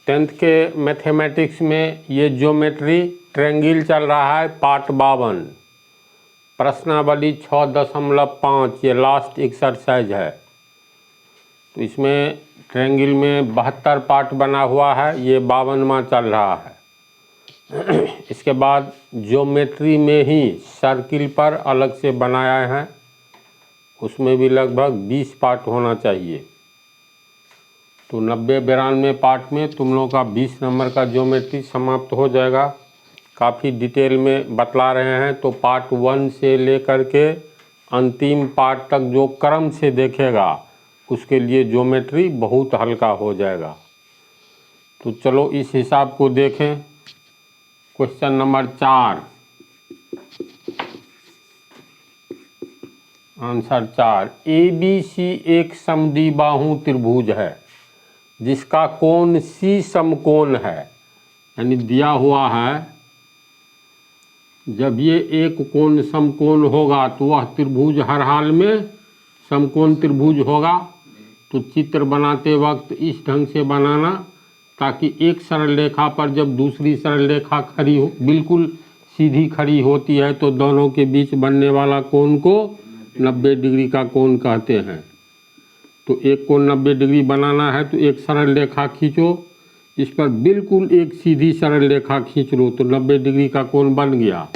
10th के mathematics में ये ज्योमेट्री ट्रायंगल चल रहा है पार्ट 52, प्रश्नावली 6.5 ये लास्ट एक्सरसाइज है। तो इसमें ट्रायंगल में 72 पार्ट बना हुआ है, ये 52वां चल रहा है। इसके बाद ज्योमेट्री में ही सर्किल पर अलग से बनाया है, उसमें भी लगभग 20 पार्ट होना चाहिए। तो 90-92 पार्ट में तुम लोगों का 20 नंबर का ज्योमेट्री समाप्त हो जाएगा। काफ़ी डिटेल में बतला रहे हैं, तो पार्ट 1 से लेकर के अंतिम पार्ट तक जो क्रम से देखेगा उसके लिए ज्योमेट्री बहुत हल्का हो जाएगा। तो चलो इस हिसाब को देखें। Question number 4, answer 4। ABC एक समद्विबाहु त्रिभुज है जिसका कोण C समकोण है, यानी दिया हुआ है जब ये एक कोण समकोण होगा तो वह त्रिभुज हर हाल में समकोण त्रिभुज होगा। तो चित्र बनाते वक्त इस ढंग से बनाना ताकि एक सरल रेखा पर जब दूसरी सरल रेखा खड़ी हो, बिल्कुल सीधी खड़ी होती है, तो दोनों के बीच बनने वाला कोण को 90 डिग्री का कोण कहते हैं। तो एक कोण 90 डिग्री बनाना है तो एक सरल रेखा खींचो, इस पर बिल्कुल एक सीधी सरल रेखा खींच लो तो 90 डिग्री का कोण बन गया।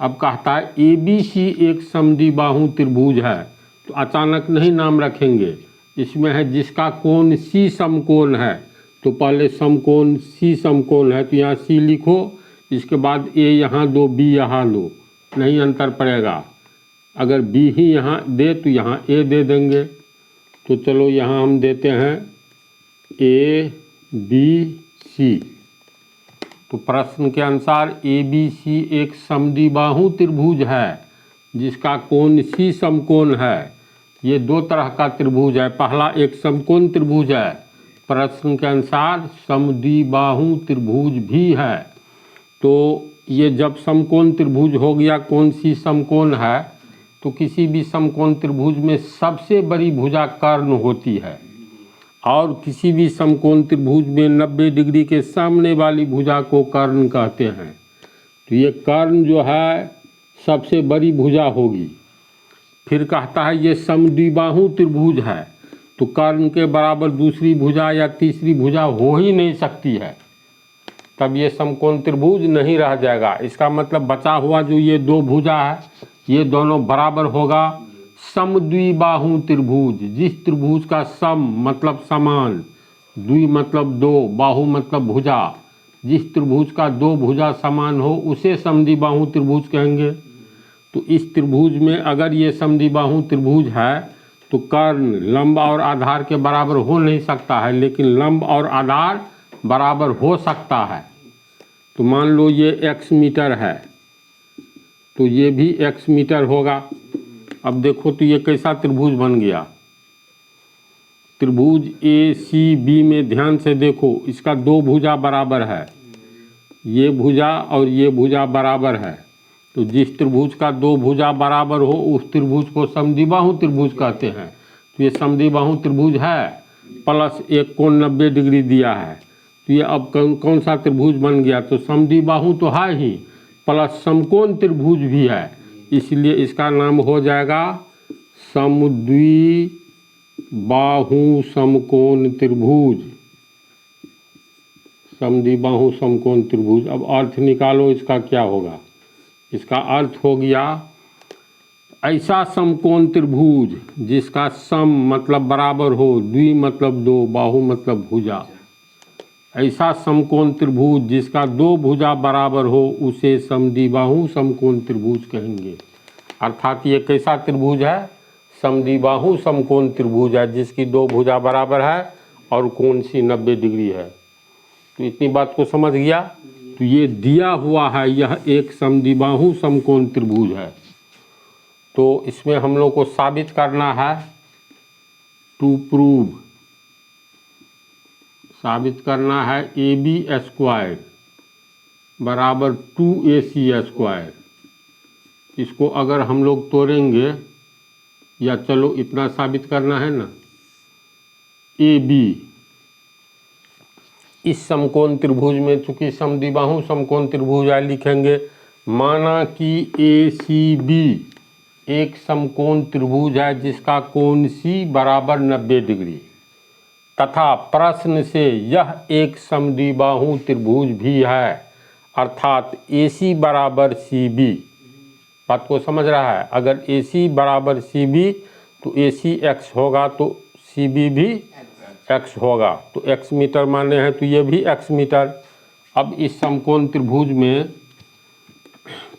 अब कहता है ABC एक समद्विबाहु त्रिभुज है, तो अचानक नहीं नाम रखेंगे, इसमें है जिसका कोण C समकोण है। तो पहले समकोण C समकोण है तो यहाँ C लिखो, इसके बाद A यहाँ दो, B यहाँ लो, नहीं अंतर पड़ेगा। अगर B ही यहाँ दे तो यहाँ A दे देंगे। तो चलो यहाँ हम देते हैं ABC। तो प्रश्न के अनुसार ABC एक समद्विबाहु त्रिभुज है जिसका कोण C समकोण है। ये दो तरह का त्रिभुज है, पहला एक समकोण त्रिभुज है, प्रश्न के अनुसार समद्विबाहु त्रिभुज भी है। तो ये जब समकोण त्रिभुज हो गया, कोण C समकोण है, तो किसी भी समकोण त्रिभुज में सबसे बड़ी भुजा कर्ण होती है और किसी भी समकोण त्रिभुज में 90 डिग्री के सामने वाली भुजा को कर्ण कहते हैं। तो ये कर्ण जो है सबसे बड़ी भुजा होगी। फिर कहता है ये समद्विबाहु त्रिभुज है, तो कर्ण के बराबर दूसरी भुजा या तीसरी भुजा हो ही नहीं सकती है, तब ये समकोण त्रिभुज नहीं रह जाएगा। इसका मतलब बचा हुआ जो ये दो भुजा है ये दोनों बराबर होगा समद्विबाहु त्रिभुज। जिस त्रिभुज का सम मतलब समान, द्वि मतलब दो, बाहु मतलब भुजा, जिस त्रिभुज का दो भुजा समान हो उसे समद्विबाहु त्रिभुज कहेंगे। तो इस त्रिभुज में अगर ये समद्विबाहु त्रिभुज है तो कर्ण लंब और आधार के बराबर हो नहीं सकता है, लेकिन लंब और आधार बराबर हो सकता है। तो मान लो ये x मीटर है तो ये भी x मीटर होगा। अब देखो तो ये कैसा त्रिभुज बन गया। त्रिभुज ACB में ध्यान से देखो, इसका दो भुजा बराबर है, ये भुजा और ये भुजा बराबर है। तो जिस त्रिभुज का दो भुजा बराबर हो उस त्रिभुज को समद्विबाहु त्रिभुज कहते हैं। तो ये समद्विबाहु त्रिभुज है, प्लस एक कोण 90 डिग्री दिया है, तो ये अब कौन सा त्रिभुज बन गया? तो समद्विबाहु तो है ही, प्लस समकोण त्रिभुज भी है, इसलिए इसका नाम हो जाएगा समद्विबाहु समकोण त्रिभुज। समद्विबाहु समकोण त्रिभुज। अब अर्थ निकालो इसका क्या होगा। इसका अर्थ हो गया ऐसा समकोण त्रिभुज जिसका सम मतलब बराबर हो, द्वि मतलब दो, बाहु मतलब भुजा। ऐसा समकोण त्रिभुज जिसका दो भुजा बराबर हो उसे समद्विबाहु समकोण त्रिभुज कहेंगे। अर्थात ये कैसा त्रिभुज है? समद्विबाहु समकोण त्रिभुज है जिसकी दो भुजा बराबर है और कोण C 90 डिग्री है। तो इतनी बात को समझ गया। तो ये दिया हुआ है, यह एक समद्विबाहु समकोण त्रिभुज है। तो इसमें हम लोग को साबित करना है, टू प्रूव, साबित करना है AB स्क्वायर बराबर 2AC स्क्वायर। इसको अगर हम लोग तोड़ेंगे, या चलो इतना साबित करना है ना, AB इस समकोण त्रिभुज में चूंकि समद्विबाहु समकोण त्रिभुज है, लिखेंगे माना कि ACB एक समकोण त्रिभुज है जिसका कोण C बराबर 90 डिग्री, तथा प्रश्न से यह एक समद्विबाहु त्रिभुज भी है, अर्थात AC बराबर CB। बात को समझ रहा है? अगर AC बराबर CB तो AC x होगा तो CB भी x होगा, तो x मीटर माने हैं तो ये भी x मीटर। अब इस समकोण त्रिभुज में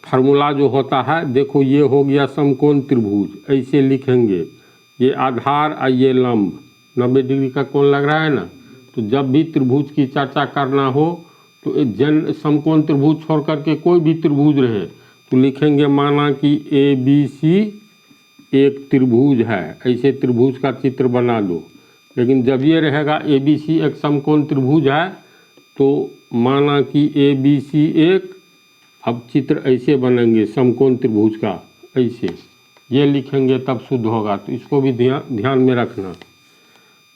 फार्मूला जो होता है, देखो ये हो गया समकोण त्रिभुज, ऐसे लिखेंगे, ये आधार और ये लंब, 90 डिग्री का कोण लग रहा है ना। तो जब भी त्रिभुज की चर्चा करना हो तो समकोण त्रिभुज छोड़ करके कोई भी त्रिभुज रहे तो लिखेंगे माना कि ABC एक त्रिभुज है, ऐसे त्रिभुज का चित्र बना दो। लेकिन जब ये रहेगा ABC एक समकोण त्रिभुज है तो माना कि ABC एक, अब चित्र ऐसे बनेंगे समकोण त्रिभुज का, ऐसे ये लिखेंगे तब शुद्ध होगा, तो इसको भी ध्यान में रखना।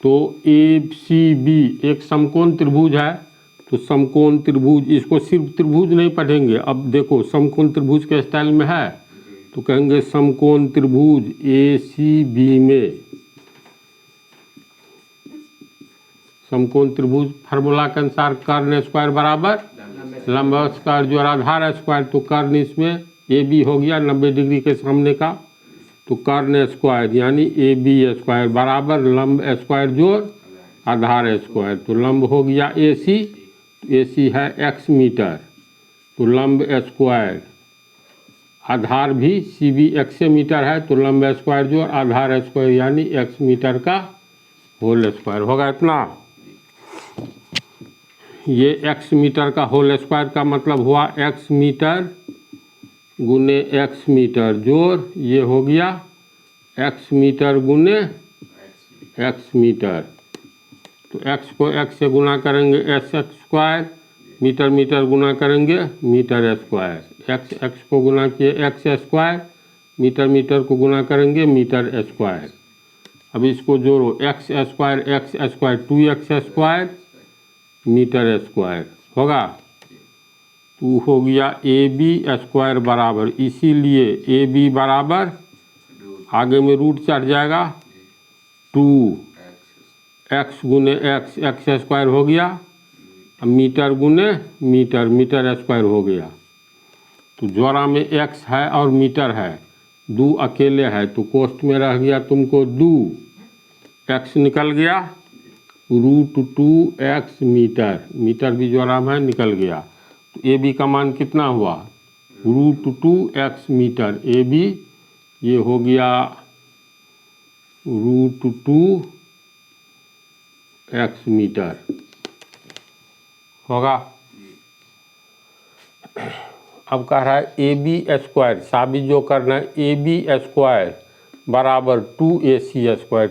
तो ACB एक समकोण त्रिभुज है, तो समकोण त्रिभुज, इसको सिर्फ त्रिभुज नहीं पढ़ेंगे, अब देखो समकोण त्रिभुज के स्टाइल में है तो कहेंगे समकोण त्रिभुज ACB में, समकोण त्रिभुज फार्मूला के अनुसार कर्ण स्क्वायर बराबर लंब स्क्वायर जो आधार स्क्वायर, तो कर्ण इसमें AB हो गया 90 डिग्री के सामने का, तो कर्ण स्क्वायर यानी AB स्क्वायर बराबर लंब स्क्वायर जोड़ आधार स्क्वायर, तो लंब हो गया AC, AC है x मीटर, तो लंब स्क्वायर, आधार भी CB x मीटर है, तो लंब स्क्वायर जोड़ आधार स्क्वायर यानी x मीटर का होल स्क्वायर होगा इतना। ये x मीटर का होल स्क्वायर का मतलब हुआ x मीटर गुने x मीटर जोड़ ये हो गया x मीटर गुने x मीटर, तो x को x से गुना करेंगे x स्क्वायर, मीटर मीटर गुना करेंगे मीटर स्क्वायर, x को गुना किए x स्क्वायर, मीटर मीटर को गुना करेंगे मीटर स्क्वायर। अब इसको जोड़ो x square 2x square metre square होगा, तो हो गया AB स्क्वायर बराबर, इसीलिए AB बराबर आगे में रूट चढ़ जाएगा 2x गुने x स्क्वायर हो गया, मीटर गुने मीटर स्क्वायर हो गया। तो जोड़ा में x है और मीटर है, 2 अकेले है तो कोष्ठ में रह गया तुमको 2, x निकल गया √2x मीटर, मीटर भी जोड़ा में निकल गया, तो AB का मान कितना हुआ √2x मीटर, AB ये हो गया √2x मीटर होगा। अब कह रहा है AB स्क्वायर, साबित जो करना है AB स्क्वायर बराबर 2AC स्क्वायर,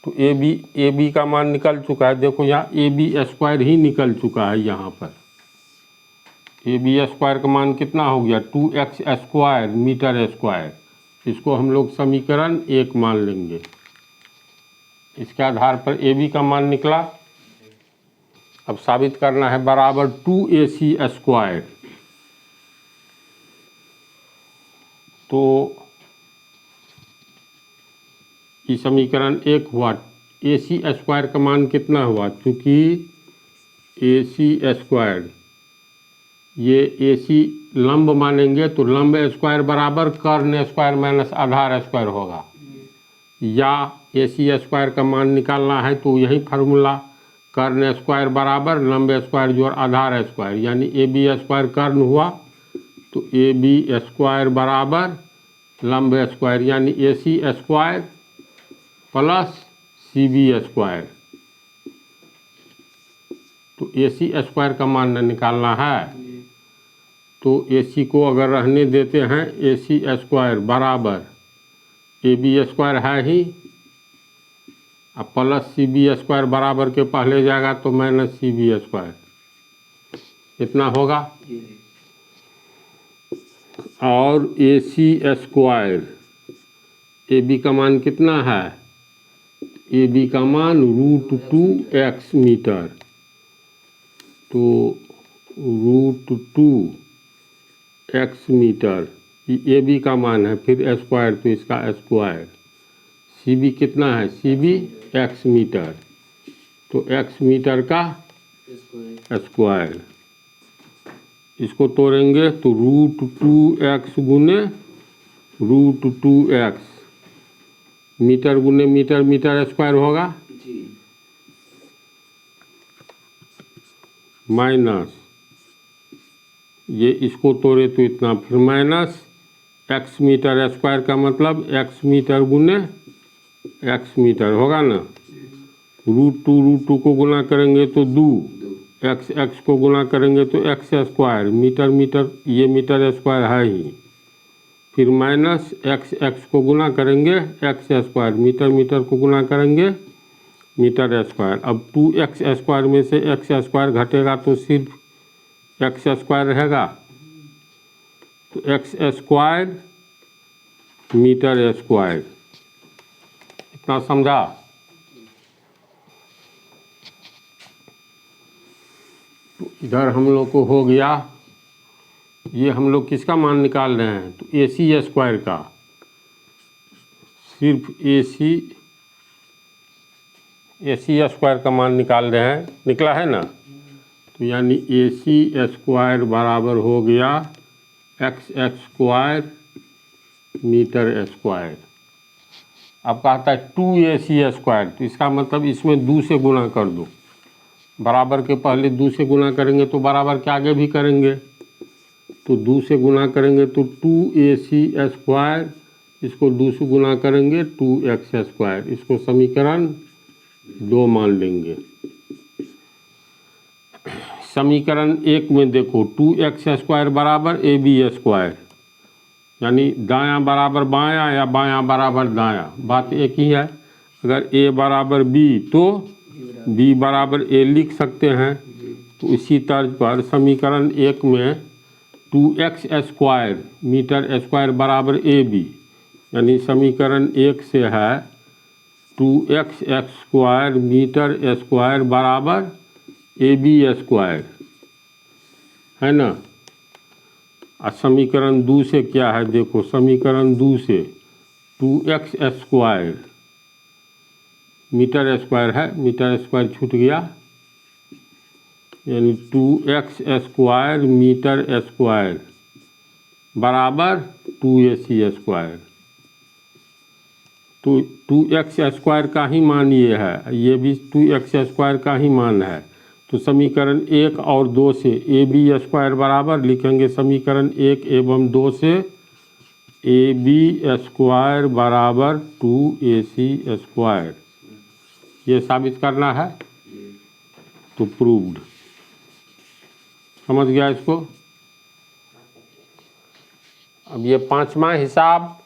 तो AB का मान निकल चुका है, देखो यहाँ AB स्क्वायर ही निकल चुका है, यहाँ पर AB स्क्वायर का मान कितना हो गया 2x स्क्वायर मीटर स्क्वायर, इसको हम लोग समीकरण 1 मान लेंगे, इसके आधार पर AB का मान निकला। अब साबित करना है बराबर 2AC स्क्वायर, तो ये समीकरण 1 हुआ, AC स्क्वायर का मान कितना हुआ, चूँकि AC स्क्वायर ये AC लंब मानेंगे तो लंब स्क्वायर बराबर कर्ण स्क्वायर माइनस आधार स्क्वायर होगा, या AC स्क्वायर का मान निकालना है तो यही फार्मूला कर्ण स्क्वायर बराबर लंब स्क्वायर जोड़ आधार स्क्वायर, यानी AB स्क्वायर कर्ण हुआ तो AB स्क्वायर बराबर लंब स्क्वायर यानी AC square plus CB square, तो AC स्क्वायर का मान निकालना है, तो AC को अगर रहने देते हैं AC स्क्वायर बराबर AB स्क्वायर है ही, अब प्लस CB स्क्वायर बराबर के पहले जाएगा तो माइनस CB स्क्वायर, इतना होगा। और AC स्क्वायर AB का मान कितना है ए बी का मान √2x मीटर, तो √2x मीटर ए बी का मान है, फिर स्क्वायर तो इसका स्क्वायर। सी बी कितना है, सी बी x मीटर, तो x मीटर का स्क्वायर। इसको तोड़ेंगे तो √2x गुने √2x, मीटर गुने मीटर, मीटर स्क्वायर होगा, माइनस ये इसको तोड़े तो इतना, फिर माइनस x मीटर स्क्वायर का मतलब x मीटर गुने x मीटर होगा ना। √2 को गुना करेंगे तो 2, x को गुना करेंगे तो x स्क्वायर, मीटर मीटर ये मीटर स्क्वायर है ही, फिर माइनस x को गुना करेंगे x स्क्वायर, मीटर मीटर को गुना करेंगे मीटर स्क्वायर। अब 2x स्क्वायर में से x स्क्वायर घटेगा तो सिर्फ x स्क्वायर रहेगा, तो x स्क्वायर मीटर स्क्वायर। इतना समझा। तो इधर हम लोग को हो गया, ये हम लोग किसका मान निकाल रहे हैं, तो ए सी स्क्वायर का, सिर्फ ए सी स्क्वायर का मान निकाल रहे हैं, निकला है ना। तो यानी ए सी स्क्वायर बराबर हो गया x स्क्वायर मीटर स्क्वायर। अब कहता है 2ac स्क्वायर, तो इसका मतलब इसमें 2 से गुणा कर दो, बराबर के पहले 2 से गुणा करेंगे तो बराबर के आगे भी करेंगे, तो 2 से गुणा करेंगे तो 2ac स्क्वायर, इसको 2 से गुणा करेंगे 2x स्क्वायर, इसको समीकरण 2 मान लेंगे। समीकरण 1 में देखो 2x स्क्वायर बराबर ए बी स्क्वायर, यानी दायां बराबर बायां या बायां बराबर दायां, बात एक ही है। अगर a बराबर b तो b बराबर a लिख सकते हैं। तो इसी तर्ज पर समीकरण 1 में 2x स्क्वायर मीटर स्क्वायर बराबर ए बी, यानी समीकरण 1 से है 2x स्क्वायर मीटर स्क्वायर बराबर ए बी स्क्वायर, है ना। और समीकरण 2 से क्या है, देखो समीकरण 2 से 2x स्क्वायर मीटर स्क्वायर है, मीटर स्क्वायर छूट गया, यानी 2x स्क्वायर मीटर स्क्वायर बराबर 2ac स्क्वायर। तो 2x स्क्वायर का ही मान ये है, ये भी 2x स्क्वायर का ही मान है। तो समीकरण 1 और 2 से ए बी स्क्वायर बराबर लिखेंगे समीकरण 1 एवं 2 से ए बी स्क्वायर बराबर 2ac स्क्वायर, ये साबित करना है। तो प्रूव्ड, समझ गया इसको। अब ये 5वां हिसाब,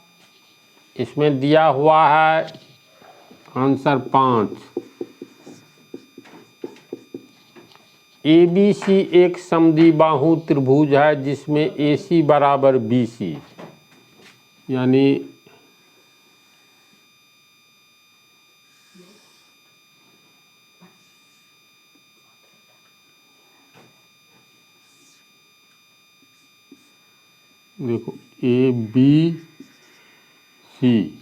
इसमें दिया हुआ है आंसर 5। ए बी सी एक समद्विबाहु त्रिभुज है जिसमें ए सी बराबर बी सी, यानी देखो ए बी सी,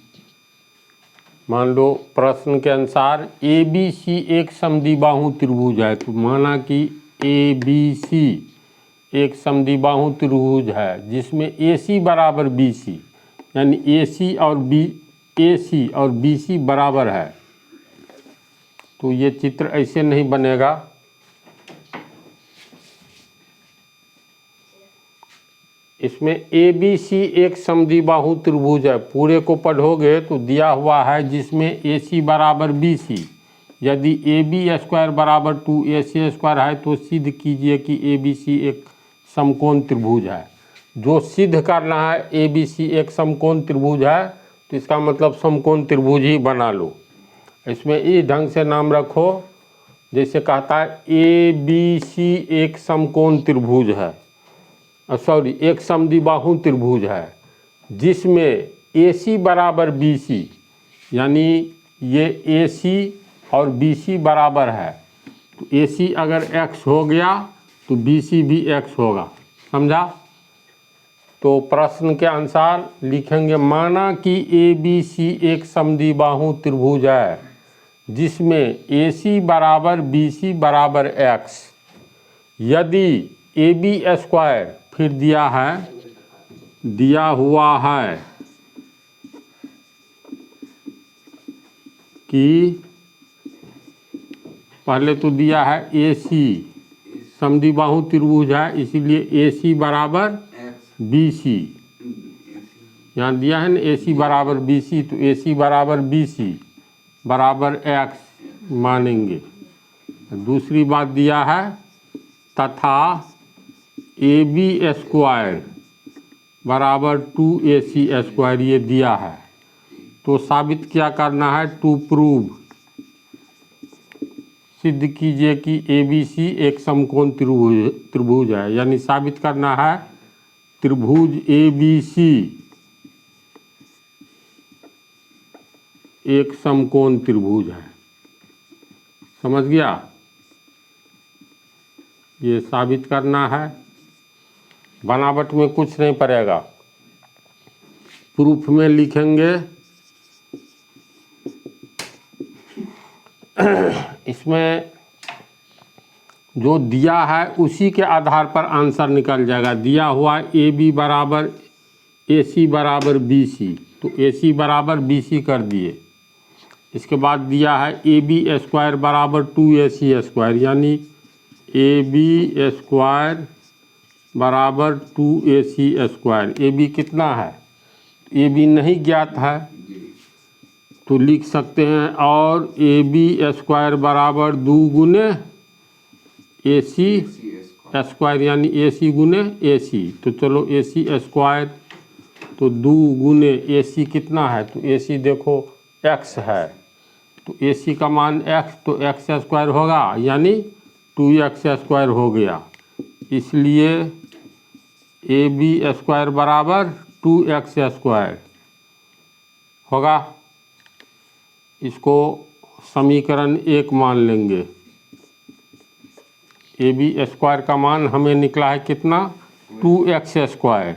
मान लो प्रश्न के अनुसार ए बी सी एक समद्विबाहु त्रिभुज है, तो माना कि ए बी सी एक समद्विबाहु त्रिभुज है जिसमें ए सी बराबर बी सी, यानी ए सी और बी सी बराबर है। तो ये चित्र ऐसे नहीं बनेगा, इसमें ए बी सी एक समद्विबाहु त्रिभुज है, पूरे को पढ़ोगे तो दिया हुआ है जिसमें ए सी बराबर बी सी, यदि ए बी स्क्वायर बराबर 2ac स्क्वायर है तो सिद्ध कीजिए कि ए बी सी एक समकोण त्रिभुज है। जो सिद्ध करना है ए बी सी एक समकोण त्रिभुज है, तो इसका मतलब समकोण त्रिभुज ही बना लो। इसमें इस ढंग से नाम रखो, जैसे कहता है ए बी सी एक समकोण त्रिभुज है, सॉरी एक समद्विबाहु त्रिभुज है जिसमें ए सी बराबर बी सी, यानी ये AC और BC बराबर है, तो AC अगर x हो गया तो BC भी x होगा, समझा। तो प्रश्न के अनुसार लिखेंगे, माना कि ABC एक समद्विबाहु त्रिभुज है जिसमें AC बराबर BC बराबर x। यदि AB स्क्वायर, फिर दिया हुआ है कि पहले तो दिया है AC समद्विबाहु त्रिभुज है, इसीलिए AC बराबर BC, यहाँ दिया है ना AC बराबर BC, तो AC बराबर BC बराबर x मानेंगे। दूसरी बात दिया है तथा AB स्क्वायर बराबर 2AC स्क्वायर, ये दिया है। तो साबित क्या करना है, टू प्रूव, सिद्ध कीजिए कि ABC एक समकोण त्रिभुज है, यानी साबित करना है त्रिभुज ABC एक समकोण त्रिभुज है। समझ गया, ये साबित करना है। बनावट में कुछ नहीं पड़ेगा, प्रूफ में लिखेंगे। इसमें जो दिया है उसी के आधार पर आंसर निकल जाएगा। दिया हुआ AB बराबर AC बराबर BC, तो AC बराबर BC कर दिए। इसके बाद दिया है AB स्क्वायर बराबर 2AC स्क्वायर, यानी AB स्क्वायर बराबर 2AC स्क्वायर। AB कितना है, AB नहीं ज्ञात है, तो लिख सकते हैं और AB स्क्वायर बराबर 2 गुने AC स्क्वायर, यानी AC गुने AC। तो चलो AC स्क्वायर, तो 2 गुने AC कितना है, तो AC देखो x है, तो AC का मान x, तो x स्क्वायर होगा, यानी 2x स्क्वायर हो गया। इसलिए AB स्क्वायर बराबर 2x स्क्वायर होगा। इसको समीकरण 1 मान लेंगे। AB स्क्वायर का मान हमें निकला है कितना, 2x स्क्वायर।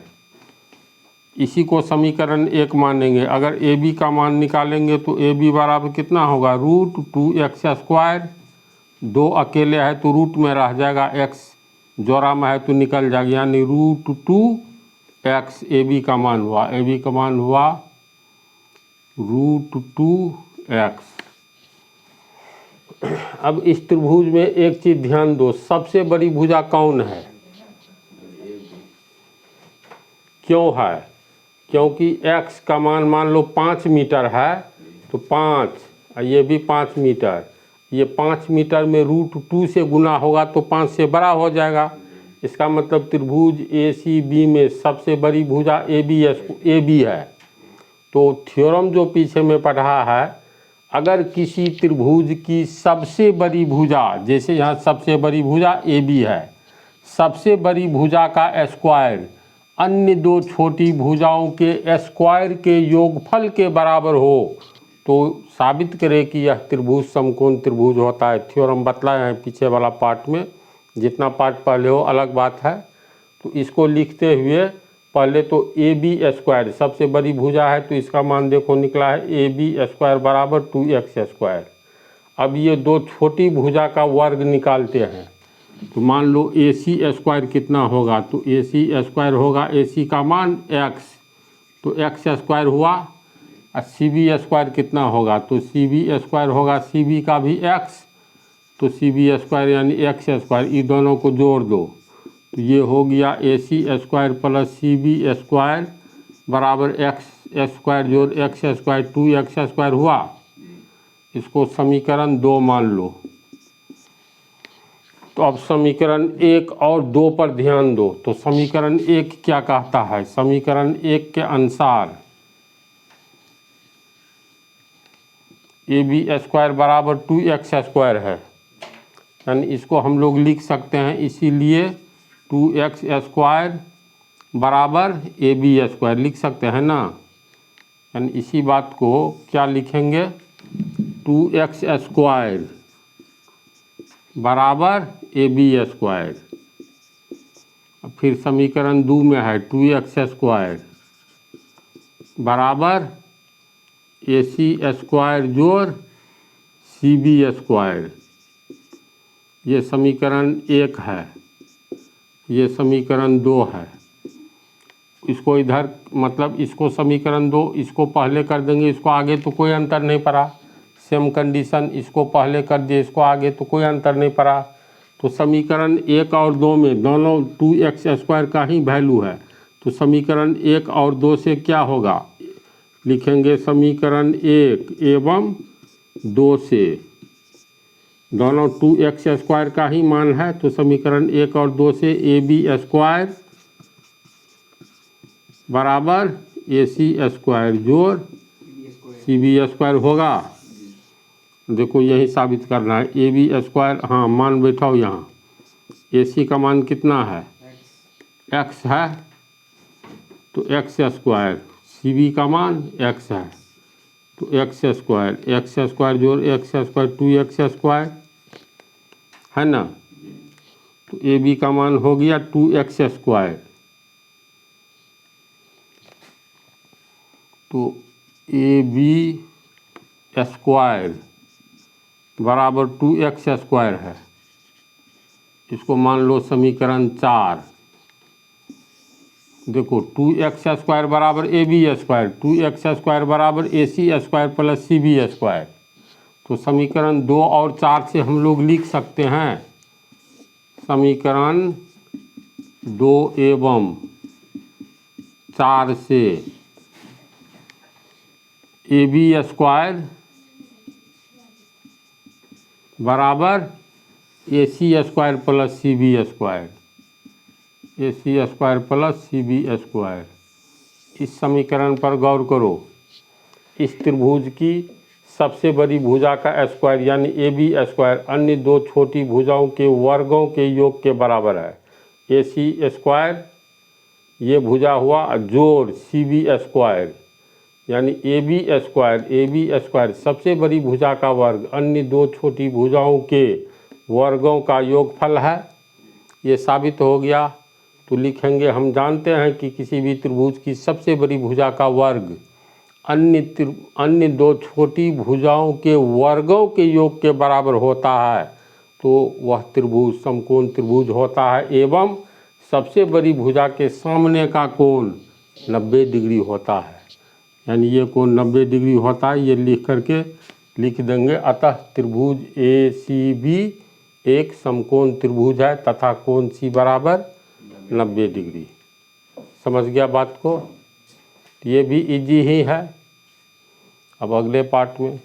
इसी को समीकरण 1 मानेंगे। अगर AB का मान निकालेंगे तो AB बराबर कितना होगा, √2x स्क्वायर। 2 अकेले है तो रूट में रह जाएगा, x जोड़ा में है तो निकल जाएगा, यानी √2x AB का मान हुआ। AB का मान हुआ √2x। अब इस त्रिभुज में एक चीज ध्यान दो, सबसे बड़ी भुजा कौन है, क्यों है, क्योंकि x का मान लो 5 मीटर है, तो 5, ये भी 5 मीटर, ये 5 मीटर में √2 से गुना होगा तो 5 से बड़ा हो जाएगा। इसका मतलब त्रिभुज ACB में सबसे बड़ी भुजा AB है। तो थ्योरम जो पीछे में पढ़ा है, अगर किसी त्रिभुज की सबसे बड़ी भुजा, जैसे यहाँ सबसे बड़ी भुजा AB है, सबसे बड़ी भुजा का स्क्वायर अन्य 2 छोटी भुजाओं के स्क्वायर के योगफल के बराबर हो, तो साबित करे कि यह त्रिभुज समकोण त्रिभुज होता है। थ्योरम बतलाए हैं पीछे वाला पार्ट में, जितना पार्ट पहले हो अलग बात है। तो इसको लिखते हुए पहले तो AB स्क्वायर सबसे बड़ी भुजा है, तो इसका मान देखो निकला है AB स्क्वायर बराबर 2x स्क्वायर। अब ये 2 छोटी भुजा का वर्ग निकालते हैं, तो मान लो AC स्क्वायर कितना होगा, तो AC स्क्वायर होगा AC का मान x, तो x स्क्वायर हुआ। और CB स्क्वायर कितना होगा, तो CB स्क्वायर होगा CB का भी x, तो CB स्क्वायर यानी x स्क्वायर, ये दोनों को जोड़ दो, तो ये हो गया AC square plus CB square बराबर x स्क्वायर जोड़ x स्क्वायर 2x स्क्वायर हुआ। इसको समीकरण 2 मान लो। तो अब समीकरण 1 और 2 पर ध्यान दो। तो समीकरण 1 क्या कहता है, समीकरण 1 के अनुसार AB स्क्वायर बराबर 2x स्क्वायर है, यानी इसको हम लोग लिख सकते हैं, इसीलिए 2x स्क्वायर बराबर AB स्क्वायर लिख सकते हैं ना। यानी इसी बात को क्या लिखेंगे, 2x स्क्वायर बराबर AB स्क्वायर। अब फिर समीकरण 2 में है 2x स्क्वायर बराबर AC स्क्वायर जोड़ CB स्क्वायर। ये समीकरण 1 है, ये समीकरण 2 है। इसको इधर मतलब इसको समीकरण 2 इसको पहले कर देंगे, इसको आगे तो कोई अंतर नहीं पड़ा। सेम कंडीशन, इसको पहले कर दिए, इसको आगे तो कोई अंतर नहीं पड़ा। तो समीकरण 1 और 2 में दोनों 2x स्क्वायर का ही वैल्यू है। तो समीकरण 1 और 2 से क्या होगा, लिखेंगे समीकरण 1 एवं 2 से दोनों 2x स्क्वायर का ही मान है। तो समीकरण 1 और 2 से AB स्क्वायर बराबर AC स्क्वायर जोड़ CB स्क्वायर होगा। देखो यही साबित करना है। AB स्क्वायर, हाँ मान बैठाओ यहाँ। AC का मान कितना है, x है, तो x स्क्वायर। CB का मान x है, तो x स्क्वायर जोड़ x स्क्वायर 2x स्क्वायर है ना। तो AB का मान हो गया 2x स्क्वायर। तो AB स्क्वायर बराबर 2x स्क्वायर है। इसको मान लो समीकरण 4। देखो 2x स्क्वायर बराबर AB स्क्वायर, 2x स्क्वायर बराबर AC square plus CB square. तो समीकरण 2 और 4 से हम लोग लिख सकते हैं समीकरण 2 एवं 4 से AB स्क्वायर बराबर AC square plus CB square, AC square plus CB square. इस समीकरण पर गौर करो। इस त्रिभुज की सबसे बड़ी भुजा का स्क्वायर यानी AB स्क्वायर अन्य दो छोटी भुजाओं के वर्गों के योग के बराबर है। AC स्क्वायर ये भुजा हुआ जोड़ CB स्क्वायर यानी AB स्क्वायर सबसे बड़ी भुजा का वर्ग अन्य दो छोटी भुजाओं के वर्गों का योगफल है। ये साबित हो गया। तो लिखेंगे, हम जानते हैं कि किसी भी त्रिभुज की सबसे बड़ी भुजा का वर्ग अन्य दो छोटी भुजाओं के वर्गों के योग के बराबर होता है। तो वह त्रिभुज समकोण त्रिभुज होता है एवं सबसे बड़ी भुजा के सामने का कोण 90 डिग्री होता है। यानी ये कोण 90 डिग्री होता है। ये लिख देंगे। अतः त्रिभुज ACB एक समकोण त्रिभुज है तथा कोण C बराबर 90 डिग्री। समझ गया बात को। ये भी इजी ही है। अब अगले पार्ट में